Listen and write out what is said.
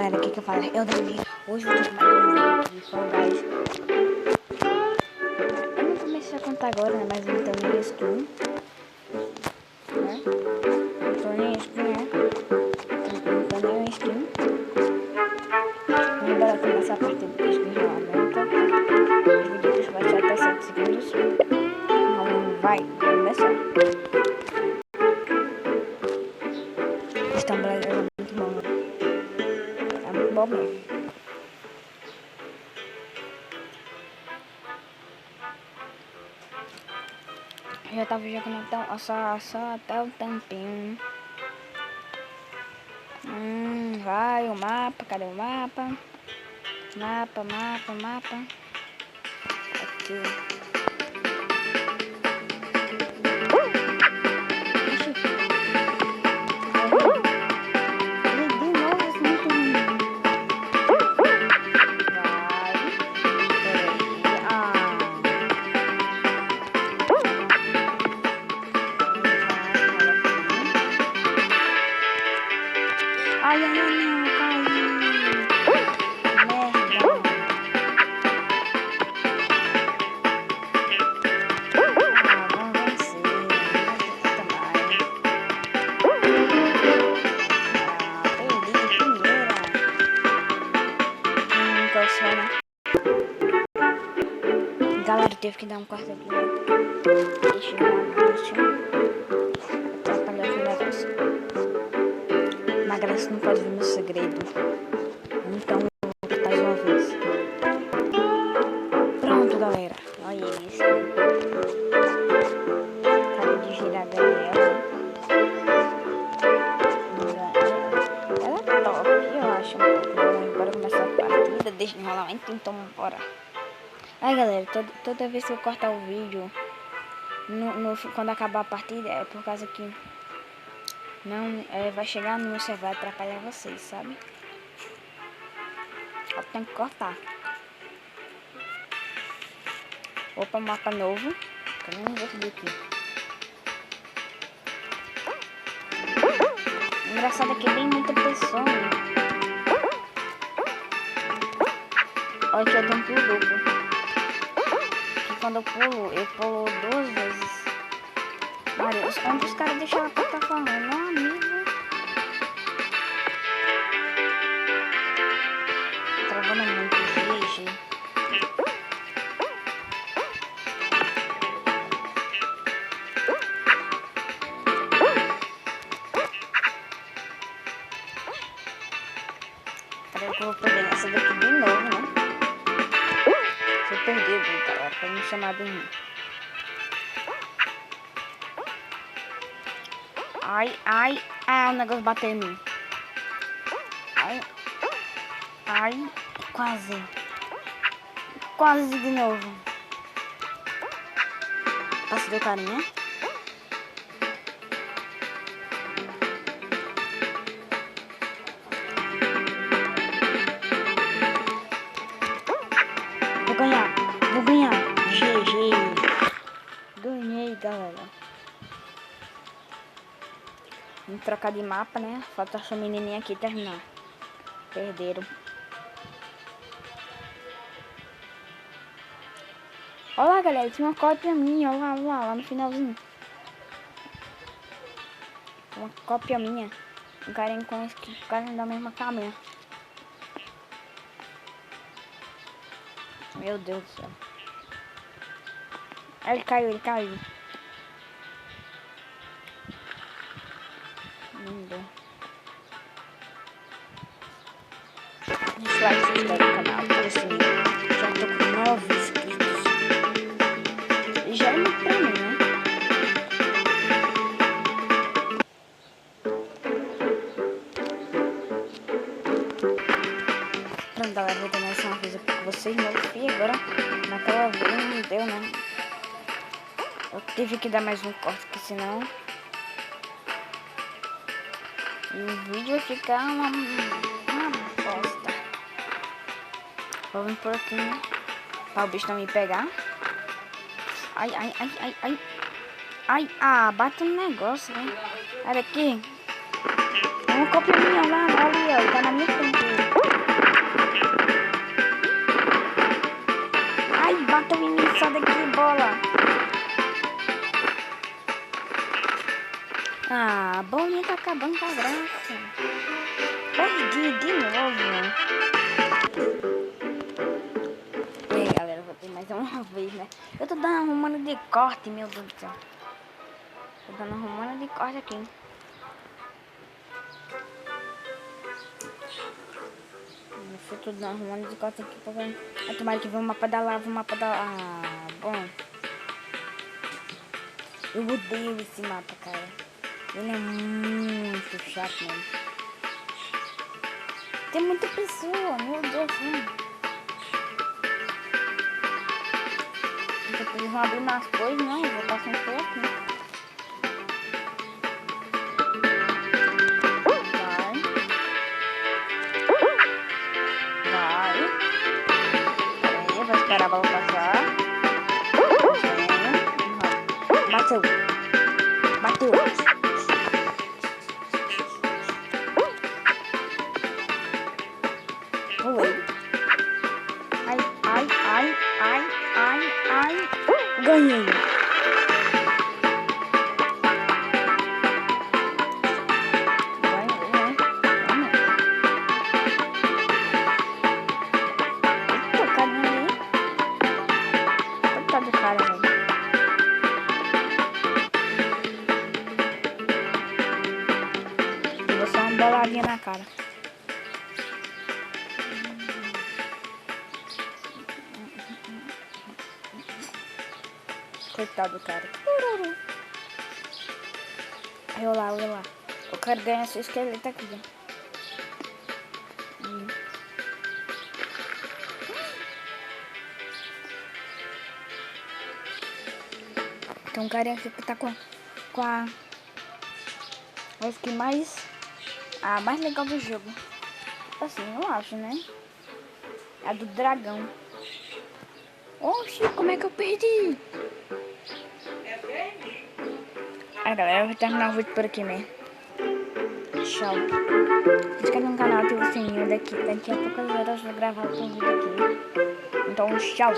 galera, o que eu falo? Eu dei hoje eu vou tomar um vídeo aqui, Fall Guys. Eu não comecei a contar agora, né? Mas não tô nem skin, né? Não tô nem skin, né? Não tô nem skin. Vamos embora começar a partida do skin rolamento. Os vídeos vai ser até 7 segundos. Então vai começar. Estão brasileiros muito bom, né? É muito bom mesmo. Eu já tava jogando então, só até o tampinho. Vai o mapa, cadê o mapa? Mapa. Aqui. Ai, não, caiu. Merda. Vamos vencer. Perdi de primeira. Né? Galera, teve que dar um quarto aqui. Deixa eu atrapalhar o negócio. Magraça não pode ver meu segredo. Então eu vou botar mais uma vez. Pronto, galera. Olha isso. Cara de girar Gabriela. Ela é top, eu acho. Bora começar a partida. Deixa de enrolamento, então bora. Aí galera, toda vez que eu cortar o vídeo, quando acabar a partida, é por causa que não vai chegar no você vai atrapalhar vocês, sabe? Eu tenho que cortar. Opa, mapa novo. Que eu não vou subir aqui. Engraçado é que vem muita pessoa. Né? Olha que eu tenho um pulo duplo. Que quando eu pulo 2 vezes. Olha, onde os caras deixaram a plataforma? Meu amigo. Travando muito, GG. Peraí que eu vou perder essa daqui de novo, né? Se eu perder, galera, pra me chamar de mim. Ai, o negócio bateu em mim. Ai, quase de novo. Passe do carinha. Vou ganhar. GG. Ganhei, galera. Vamos trocar de mapa, né? Falta essa menininha aqui terminar. Perderam. Olha lá, galera. Tinha uma cópia minha. Olha lá no finalzinho. Uma cópia minha. Um carinha com esse que cara da mesma câmera. Meu Deus do céu. Ele caiu. Não deu. Deixa o like, se inscreve no canal, ativa o sininho. Já tô com 9 inscritos. E já é muito pra mim, né? Pronto, galera, vou terminar essa uma vez aqui com vocês. Não fui agora. Naquela vez não deu, né? Eu tive que dar mais um corte, porque senão o vídeo vai ficar uma bosta. Vamos por aqui, né? Pra o bicho não me pegar. Ai, bate no negócio, né? Olha aqui. É uma cópia minha lá, ali, ó. Tá na minha frente. sai daqui, bola. Ah, bolinha tá acabando com a graça. Perdi de novo. E aí, galera, eu vou ter mais uma vez, né? Eu tô dando arrumando de corte, meu Deus do céu. Tô dando arrumando de corte aqui. Eu tô dando arrumando de corte aqui pra ver. Ah, tomara que vem o mapa da lava, o mapa da... Ah, bom. Eu odeio esse mapa, cara. Ele é muito chato mesmo. Tem muita pessoa, meu Deus do céu. Depois vão abrir mais coisas, não. Eu vou passar um pouco aqui. Vai. Peraí, eu vou esperar a bola passar. Bateu. Bateu. Pulei. Ai, ai, ai, ai, ai, ai. Ganhei. Do cara, velho. Eu vou só uma boladinha na cara. Coitado do cara. Eu lá. Eu quero ganhar esse esqueleto aqui. Tem um carinha aqui que tá com a skin mais legal do jogo. Assim, eu acho, né? A do dragão. Oxi, como é que eu perdi? Ah, galera, eu vou terminar o vídeo por aqui mesmo. Tchau. Se inscreve no canal, ativa o sininho daqui a poucas horas eu vou gravar outro vídeo aqui. Então, tchau.